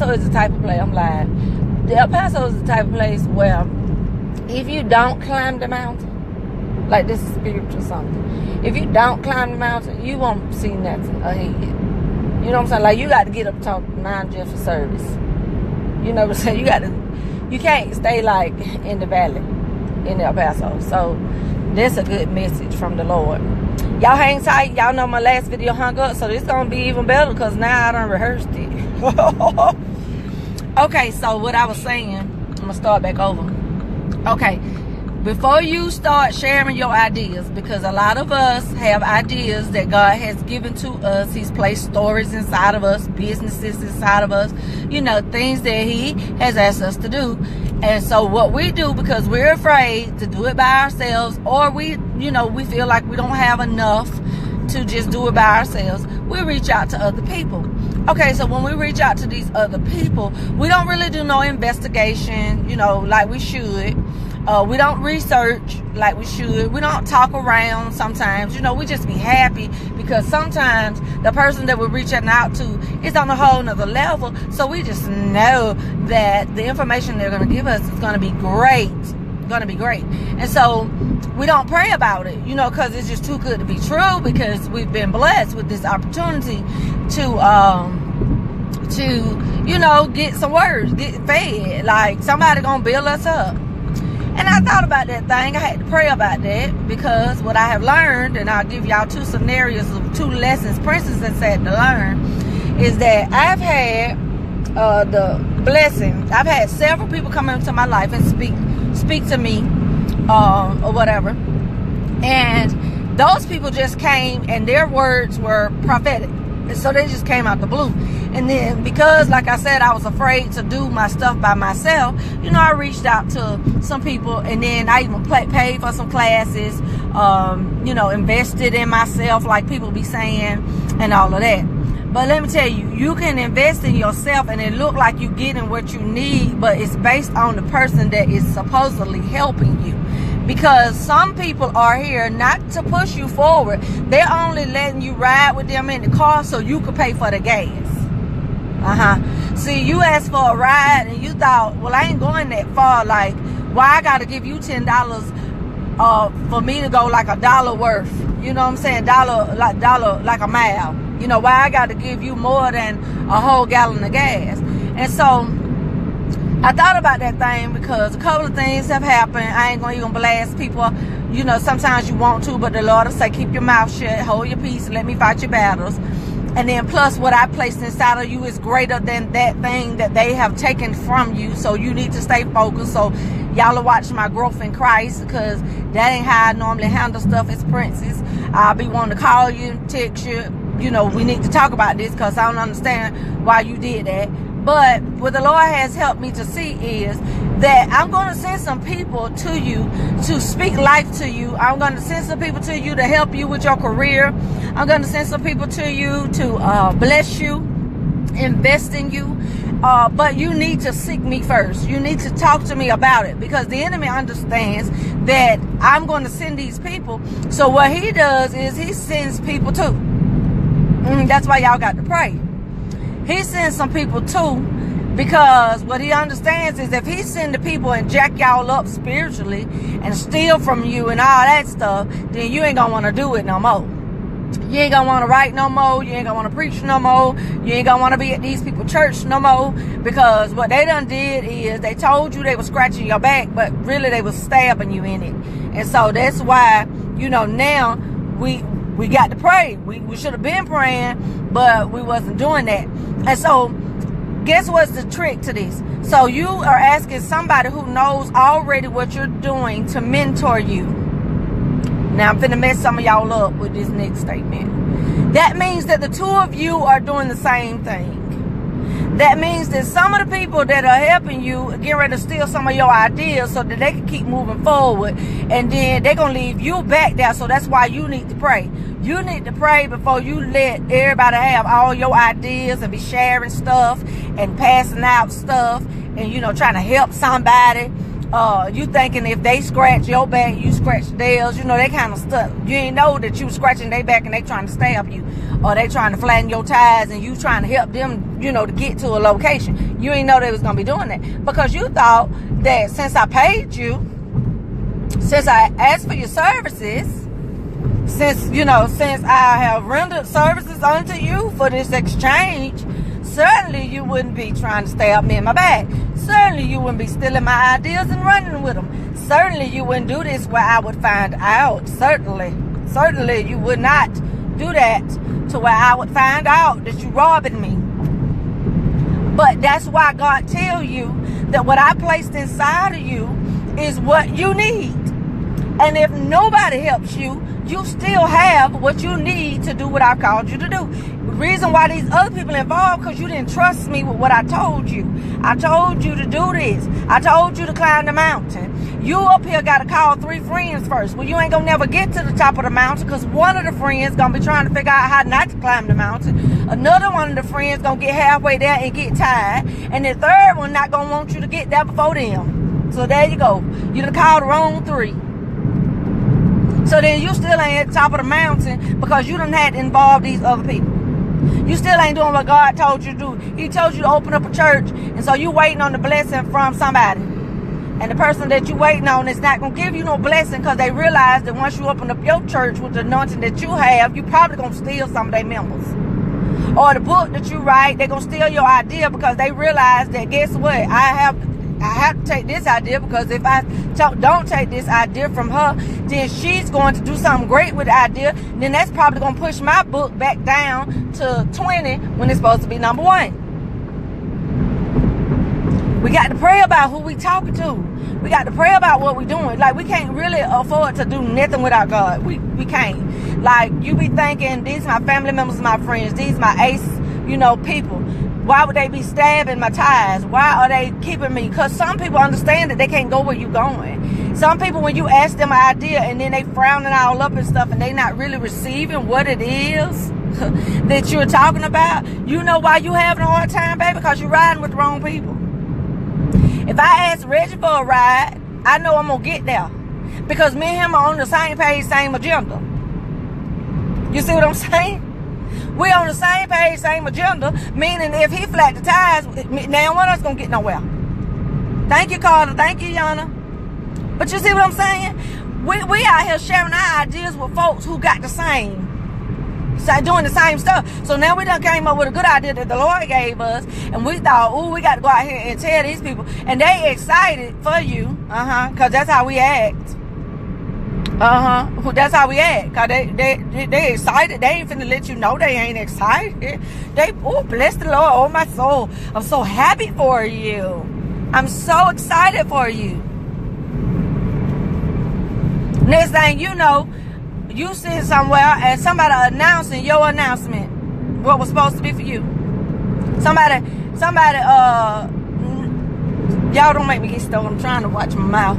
Paso is the type of place, I'm lying. The El Paso is the type of place where if you don't climb the mountain, like this is spiritual something, if you don't climb the mountain, you won't see nothing ahead. You know what I'm saying? Like, you got to get up top Mount Jeff for service. You know what I'm saying? You can't stay like in the valley in El Paso. So that's a good message from the Lord. Y'all hang tight. Y'all know my last video hung up, so this gonna be even better because now I done rehearsed it. Okay, so what I was saying, I'm gonna start back over. Okay, before you start sharing your ideas, because a lot of us have ideas that God has given to us. He's placed stories inside of us, businesses inside of us, you know, things that He has asked us to do. And so what we do, because we're afraid to do it by ourselves, or we feel like we don't have enough to just do it by ourselves, we reach out to other people. Okay, so when we reach out to these other people, we don't really do no investigation, like we should. We don't research like we should. We don't talk around sometimes. We just be happy because sometimes the person that we're reaching out to is on a whole nother level. So we just know that the information they're going to give us is going to be great. And so we don't pray about it, because it's just too good to be true, because we've been blessed with this opportunity to get some words, get fed. Like, somebody going to build us up. And I thought about that thing. I had to pray about that, because what I have learned, and I'll give y'all two scenarios of two lessons Princess has had to learn, is that I've had the blessing. I've had several people come into my life and speak to me or whatever. And those people just came and their words were prophetic. And so they just came out the blue. And then, because, like I said, I was afraid to do my stuff by myself, I reached out to some people, and then I even paid for some classes, invested in myself, like people be saying, and all of that. But let me tell you, you can invest in yourself and it look like you're getting what you need, but it's based on the person that is supposedly helping you. Because some people are here not to push you forward. They're only letting you ride with them in the car so you can pay for the gas. See, you asked for a ride and you thought, well, I ain't going that far. Like, why I got to give you $10 for me to go like $1 worth? You know what I'm saying? Dollar like a mile. Why I got to give you more than a whole gallon of gas? And so I thought about that thing, because a couple of things have happened. I ain't gonna even blast people. Sometimes you want to, but the Lord will say, keep your mouth shut, hold your peace, and let me fight your battles. And then plus, what I placed inside of you is greater than that thing that they have taken from you. So you need to stay focused. So y'all are watching my growth in Christ, because that ain't how I normally handle stuff as Princess. I'll be wanting to call you, text you. We need to talk about this, because I don't understand why you did that. But what the Lord has helped me to see is that I'm going to send some people to you to speak life to you. I'm going to send some people to you to help you with your career. I'm going to send some people to you to bless you, invest in you. But you need to seek me first. You need to talk to me about it, because the enemy understands that I'm going to send these people. So what he does is he sends people too. That's why y'all got to pray. He sends some people too, because what he understands is if he send the people and jack y'all up spiritually and steal from you and all that stuff, then you ain't gonna want to do it no more. You ain't gonna want to write no more. You ain't gonna want to preach no more. You ain't gonna want to be at these people's church no more, because what they done did is they told you they were scratching your back, but really they was stabbing you in it. And so that's why, now we got to pray. We should have been praying, but we wasn't doing that. And so, guess what's the trick to this? So you are asking somebody who knows already what you're doing to mentor you. Now, I'm finna mess some of y'all up with this next statement. That means that the two of you are doing the same thing. That means that some of the people that are helping you get ready to steal some of your ideas so that they can keep moving forward. And then they're going to leave you back there. So that's why you need to pray. You need to pray before you let everybody have all your ideas and be sharing stuff and passing out stuff and, trying to help somebody. You thinking if they scratch your back, you scratch theirs, they kind of stuff. You ain't know that you scratching their back and they trying to stab you, or they trying to flatten your tires and you trying to help them, to get to a location. You ain't know they was gonna be doing that because you thought that since I paid you, since I asked for your services, since I have rendered services unto you for this exchange, certainly you wouldn't be trying to stab me in my back. Certainly you wouldn't be stealing my ideas and running with them. Certainly you wouldn't do this where I would find out. Certainly you would not do that to where I would find out that you robbing me. But that's why God tell you that what I placed inside of you is what you need. And if nobody helps you, you still have what you need to do what I called you to do. The reason why these other people involved, because you didn't trust me with what I told you. I told you to do this. I told you to climb the mountain. You up here got to call 3 friends first. Well, you ain't going to never get to the top of the mountain because one of the friends going to be trying to figure out how not to climb the mountain. Another one of the friends going to get halfway there and get tired. And the third one not going to want you to get there before them. So there you go. You done called the wrong 3. So then you still ain't at the top of the mountain because you done had to involve these other people. You still ain't doing what God told you to do. He told you to open up a church, and so you waiting on the blessing from somebody. And the person that you waiting on is not going to give you no blessing because they realize that once you open up your church with the anointing that you have, you probably going to steal some of their members. Or the book that you write, they're going to steal your idea because they realize that, guess what, I have to take this idea because if I don't take this idea from her, then she's going to do something great with the idea. Then that's probably going to push my book back down to 20 when it's supposed to be number 1. We got to pray about who we talking to. We got to pray about what we doing. Like, we can't really afford to do nothing without God. We can't. Like, you be thinking, these are my family members, my friends. These are my ace, people. Why would they be stabbing my tires? Why are they keeping me? Because some people understand that they can't go where you're going. Some people, when you ask them an idea and then they frowning all up and stuff and they not really receiving what it is that you're talking about, you know why you having a hard time, baby? Because you're riding with the wrong people. If I ask Reggie for a ride, I know I'm going to get there. Because me and him are on the same page, same agenda. You see what I'm saying? We on the same page, same agenda, meaning if he flat the tires, now one of us gonna get nowhere. Thank you, Carter. Thank you, Yana. But you see what I'm saying? We out here sharing our ideas with folks who got the same, doing the same stuff. So now we done came up with a good idea that the Lord gave us, and we thought, oh, we got to go out here and tell these people, and they excited for you, because that's how we act. That's how we act. Cause they excited. They ain't finna let you know they ain't excited. Bless the Lord, oh my soul. I'm so happy for you. I'm so excited for you. Next thing you know, you sit somewhere and somebody announcing your announcement, what was supposed to be for you. Somebody, y'all don't make me get stuck. I'm trying to watch my mouth.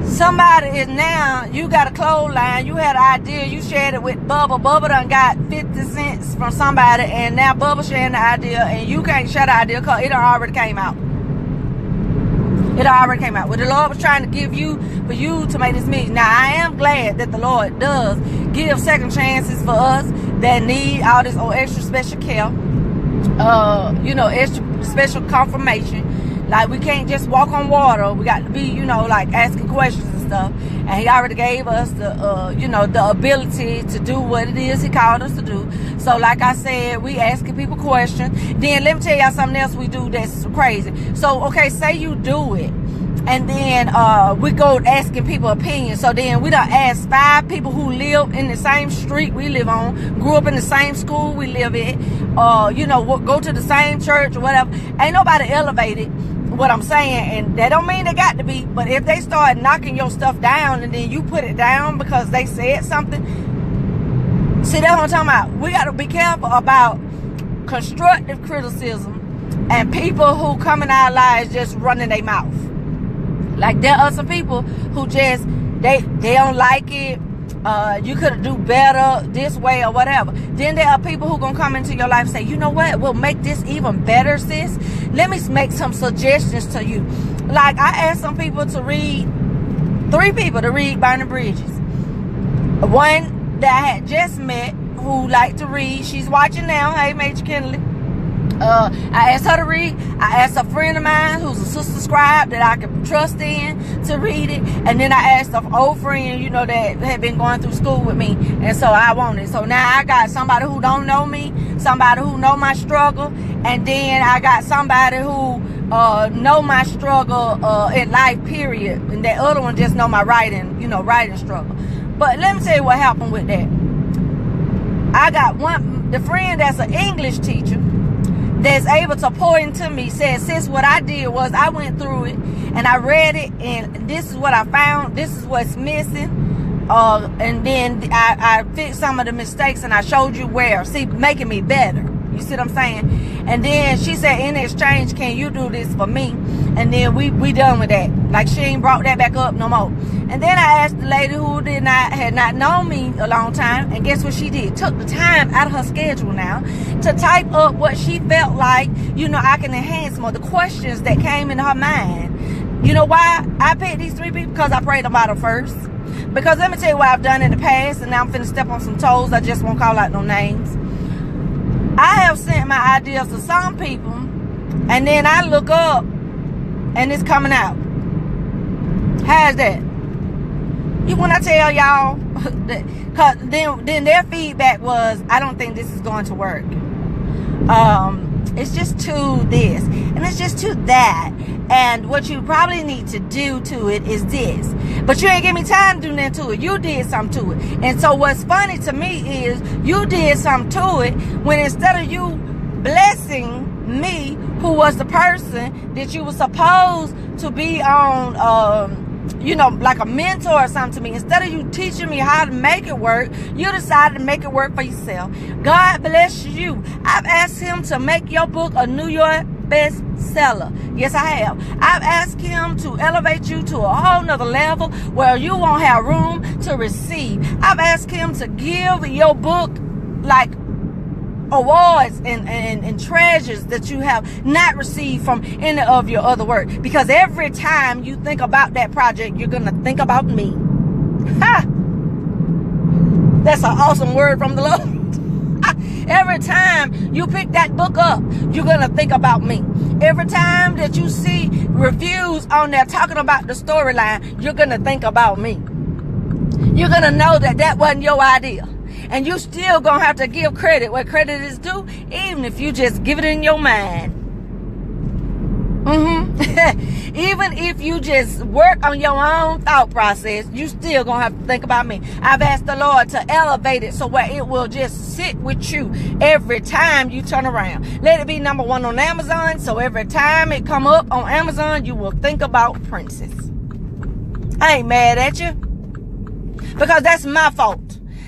Somebody is now, you got a clothesline, you had an idea, you shared it with Bubba. Bubba done got 50 cents from somebody, and now Bubba sharing the idea, and you can't share the idea because it already came out. It already came out. What the Lord was trying to give you, for you to make this meeting. Now, I am glad that the Lord does give second chances for us that need all this extra special care, extra special confirmation. Like, we can't just walk on water. We got to be, like asking questions and stuff. And he already gave us the, the ability to do what it is he called us to do. So, like I said, we asking people questions. Then let me tell y'all something else we do that's crazy. So, okay, say you do it. And then we go asking people opinions. So then we done ask 5 people who live in the same street we live on, grew up in the same school we live in, go to the same church or whatever. Ain't nobody elevated what I'm saying, and that don't mean they got to be, but if they start knocking your stuff down and then you put it down because they said something, see, that's what I'm talking about. We got to be careful about constructive criticism and people who come in our lives just running their mouth. Like, there are some people who just, they don't like it. You could do better this way or whatever. Then there are people who gonna come into your life and say, you know what, we'll make this even better, sis. Let me make some suggestions to you. Like, I asked some people to read, 3 people to read Burning Bridges. One that I had just met who liked to read, she's watching now. Hey, Major Kennedy. I asked her to read. I asked a friend of mine who's a sister scribe that I could trust in to read it. And then I asked an old friend, you know, that had been going through school with me. And so I want it. So now I got somebody who don't know me, somebody who know my struggle. And then I got somebody who know my struggle in life, period. And that other one just know my writing, you know, writing struggle. But let me tell you what happened with that. I got the friend that's an English teacher that's able to pour into me, said, sis, what I did was I went through it and I read it, and this is what I found, this is what's missing, and then I fixed some of the mistakes and I showed you where, see, making me better. You see what I'm saying? And then she said, in exchange, can you do this for me? And then we done with that. Like, she ain't brought that back up no more. And then I asked the lady who had not known me a long time, and guess what she did? Took the time out of her schedule now to type up what she felt like, you know, I can enhance more, the questions that came in her mind. You know why I picked these 3 people? Because I prayed about them first. Because let me tell you what I've done in the past, and now I'm finna step on some toes. I just won't call out no names. I have sent my ideas to some people, and then I look up, and it's coming out. How's that? When I tell y'all, cause then their feedback was, I don't think this is going to work. It's just too this, and it's just too that. And what you probably need to do to it is this. But you ain't give me time to do nothing to it. You did something to it. And so what's funny to me is you did something to it when instead of you blessing me, who was the person that you were supposed to be on, you know, like a mentor or something to me, instead of you teaching me how to make it work, you decided to make it work for yourself. God bless you. I've asked him to make your book a New York bestseller. Yes, I have. I've asked him to elevate you to a whole nother level where you won't have room to receive. I've asked him to give your book like awards and treasures that you have not received from any of your other work. Because every time you think about that project, you're going to think about me. Ha! That's an awesome word from the Lord. Every time you pick that book up, you're going to think about me. Every time that you see reviews on there talking about the storyline, you're going to think about me. You're going to know that that wasn't your idea. And you still going to have to give credit where credit is due, even if you just give it in your mind. Even if you just work on your own thought process, you still going to have to think about me. I've asked the Lord to elevate it so where it will just sit with you every time you turn around. Let it be number 1 on Amazon, so every time it come up on Amazon, you will think about Princess. I ain't mad at you, because that's my fault.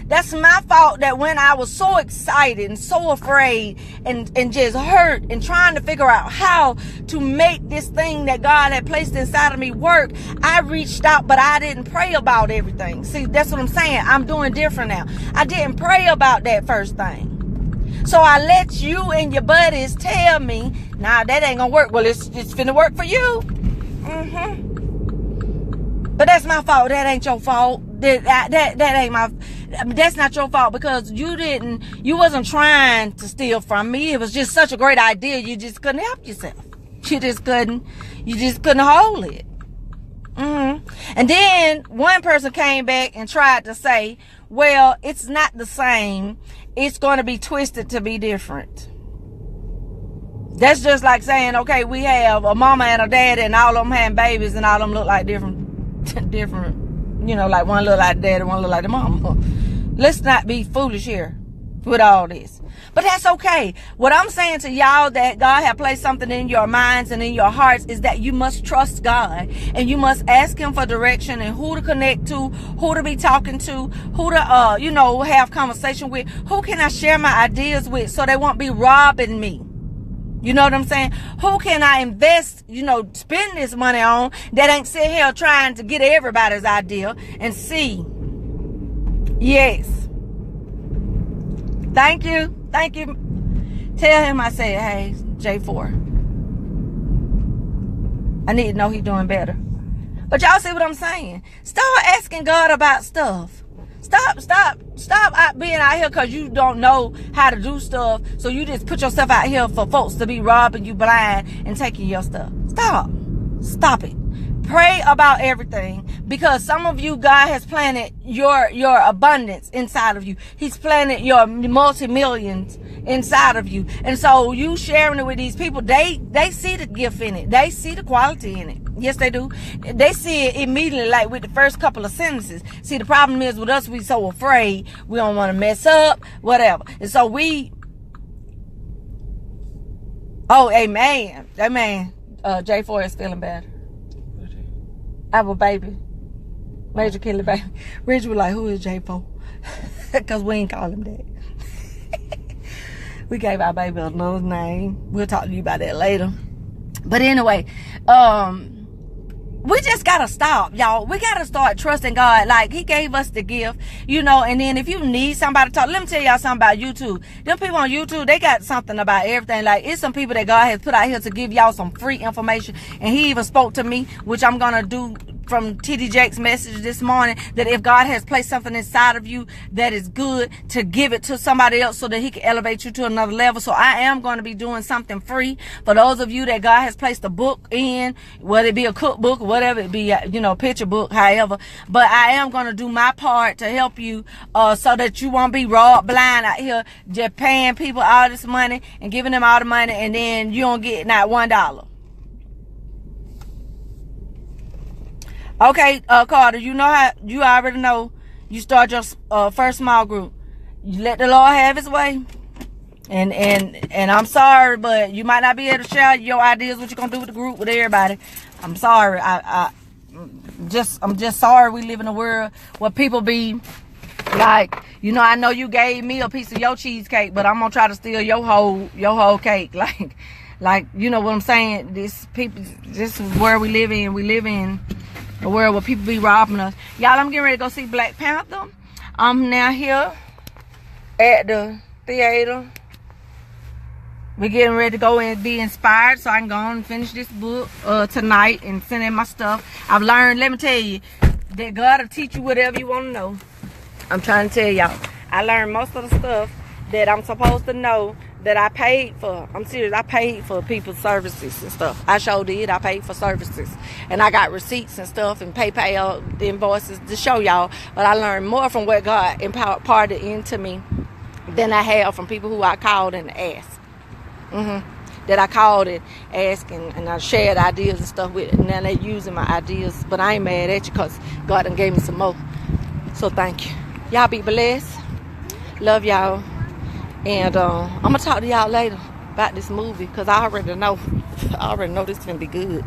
That's my fault that when I was so excited and so afraid and just hurt and trying to figure out how to make this thing that God had placed inside of me work, I reached out, but I didn't pray about everything. See, that's what I'm saying. I'm doing different now. I didn't pray about that first thing. So I let you and your buddies tell me, nah, that ain't gonna work. Well, it's finna work for you. But that's my fault. That ain't your fault. That ain't my... That's not your fault, because you wasn't trying to steal from me. It was just such a great idea. You just couldn't help yourself. You just couldn't hold it. And then one person came back and tried to say, well, it's not the same. It's going to be twisted to be different. That's just like saying, okay, we have a mama and a daddy and all of them having babies and all of them look like different. You know, like one look like the daddy, one look like the mama. Let's not be foolish here with all this. But that's okay. What I'm saying to y'all, that God has placed something in your minds and in your hearts, is that you must trust God. And you must ask him for direction and who to connect to, who to be talking to, who to, have conversation with. Who can I share my ideas with so they won't be robbing me? You know what I'm saying? Who can I invest, spend this money on that ain't sitting here trying to get everybody's idea and see? Yes. Thank you. Thank you. Tell him I said, hey, J4. I need to know he's doing better. But y'all see what I'm saying? Start asking God about stuff. Stop being out here because you don't know how to do stuff. So you just put yourself out here for folks to be robbing you blind and taking your stuff. Stop it. Pray about everything, because some of you, God has planted your abundance inside of you. He's planted your multi-millions inside of you. And so you sharing it with these people, they see the gift in it. They see the quality in it. Yes, they do. They see it immediately, like with the first couple of sentences. See, the problem is with us, we so afraid. We don't want to mess up, whatever. And so amen. J4 is feeling better. Our baby. Major Kelly baby. Rich was like, who is J4? Because we ain't call him that. We gave our baby another name. We'll talk to you about that later. But anyway, we just gotta stop, y'all. We gotta start trusting God. Like, he gave us the gift, and then if you need somebody to talk, let me tell y'all something about YouTube. Them people on YouTube, they got something about everything. Like, it's some people that God has put out here to give y'all some free information. And he even spoke to me, which I'm gonna do from T.D. Jakes' message this morning, that if God has placed something inside of you that is good, to give it to somebody else so that he can elevate you to another level. So I am going to be doing something free for those of you that God has placed a book in, whether it be a cookbook, whatever it be, picture book, however. But I am going to do my part to help you so that you won't be robbed blind out here just paying people all this money and giving them all the money, and then you don't get not $1. Okay, Carter, you already know, you start your first small group. You let the Lord have his way. And I'm sorry, but you might not be able to share your ideas, what you're going to do with the group, with everybody. I'm sorry. I'm just sorry we live in a world where people be like, I know you gave me a piece of your cheesecake, but I'm going to try to steal your whole cake. Like, you know what I'm saying? This is where we live in. We live in a world where people be robbing us. Y'all, I'm getting ready to go see Black Panther. I'm now here at the theater. We're getting ready to go and be inspired so I can go on and finish this book tonight and send in my stuff. I've learned, let me tell you, that God will teach you whatever you want to know. I'm trying to tell y'all. I learned most of the stuff that I'm supposed to know that I paid for. I'm serious. I paid for people's services and stuff. I sure did. I paid for services. And I got receipts and stuff and PayPal invoices to show y'all. But I learned more from what God imparted into me than I have from people who I called and asked. That I called and asked and I shared ideas and stuff with. And now they're using my ideas. But I ain't mad at you because God done gave me some more. So thank you. Y'all be blessed. Love y'all. And I'm going to talk to y'all later about this movie because I already know. This is going to be good.